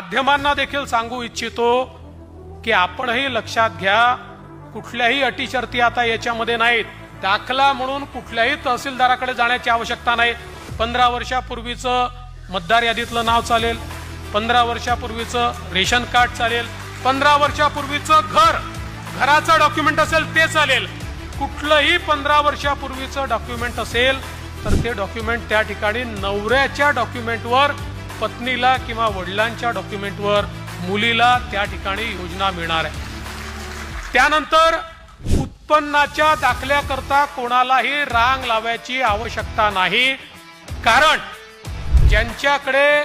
माध्यमांना देखील सांगू इच्छितो की आपणही लक्षात घ्या, कुठल्याही अटी शर्ती आता याच्यामध्ये नाहीत। दाखला म्हणून कुठल्याही तहसीलदाराकडे जाण्याची आवश्यकता नाही। 15 वर्षापूर्वीचं मतदार यादीतलं नाव चालेल, 15 वर्षापूर्वीचं रेशन कार्ड चालेल, 15 वर्षापूर्वीचं घराचं डॉक्युमेंट असेल ते चालेल। कुठलंही 15 वर्षापूर्वीचं डॉक्युमेंट असेल तर ते डॉक्युमेंट त्या ठिकाणी नवऱ्याच्या डॉक्युमेंटवर, पत्नीला किंवा वडिलांच्या डॉक्युमेंटवर मुलीला त्या ठिकाणी योजना मिळणार आहे। त्यानंतर उत्पन्नाच्या दाखल्याकरता कोणालाही रांग लावायची आवश्यकता नाही, कारण ज्यांच्याकडे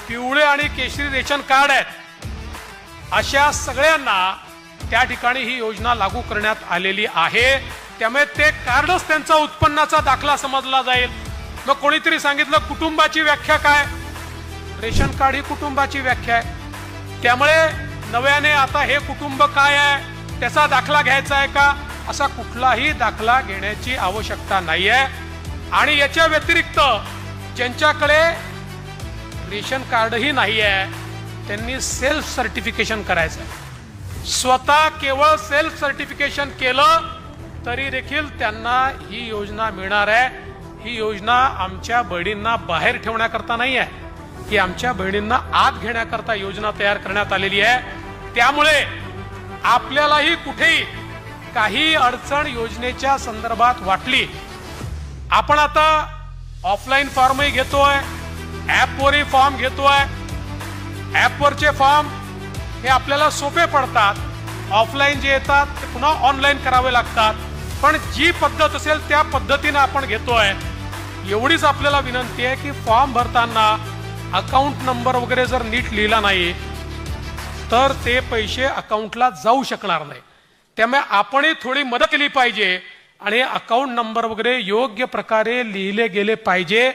पिवळे आणि केशरी रेशन कार्ड आहेत अशा सगळ्यांना त्या ठिकाणी ही योजना लागू करण्यात आलेली आहे। त्यामुळे ते कार्डच त्यांचा उत्पन्नाचा दाखला समजला जाईल। मग कोणीतरी सांगितलं कुटुंबाची व्याख्या काय? रेशन कार्ड ही कुटुंबाची व्याख्या आहे। त्यामुळे नव्याने आता हे कुटुंब काय आहे त्याचा दाखला घ्यायचा आहे का? असा कुठलाही दाखला घेण्याची आवश्यकता नाहीये। आणि याच्या व्यतिरिक्त ज्यांच्याकडे रेशन कार्डही नाही आहे त्यांनी सेल्फ सर्टिफिकेशन करायचं आहे। स्वतः केवळ सेल्फ सर्टिफिकेशन केलं तरी देखील त्यांना ही योजना मिळणार आहे। ही योजना आमच्या बहिणींना बाहेर ठेवण्याकरता नाही आहे, ही आमच्या बहिणींना आत घेण्याकरता योजना तयार करण्यात आलेली आहे। त्यामुळे आपल्यालाही कुठेही काही अडचण योजनेच्या संदर्भात वाटली, आपण आता ऑफलाईन फॉर्मही घेतोय, ऍपवरही फॉर्म घेतोय। ऍपवरचे फॉर्म हे आपल्याला सोपे पडतात, ऑफलाईन जे येतात ते पुन्हा ऑनलाईन करावे लागतात। पण जी पद्धत असेल त्या पद्धतीने आपण घेतोय। एवढीच आपल्याला विनंती आहे की फॉर्म भरताना अकाउंट नंबर वगैरे जर नीट लिहिला नाही तर ते पैसे अकाउंटला जाऊ शकणार नाही। त्यामुळे आपणही थोडी मदत केली पाहिजे आणि अकाउंट नंबर वगैरे योग्य प्रकारे लिहिले गेले पाहिजे।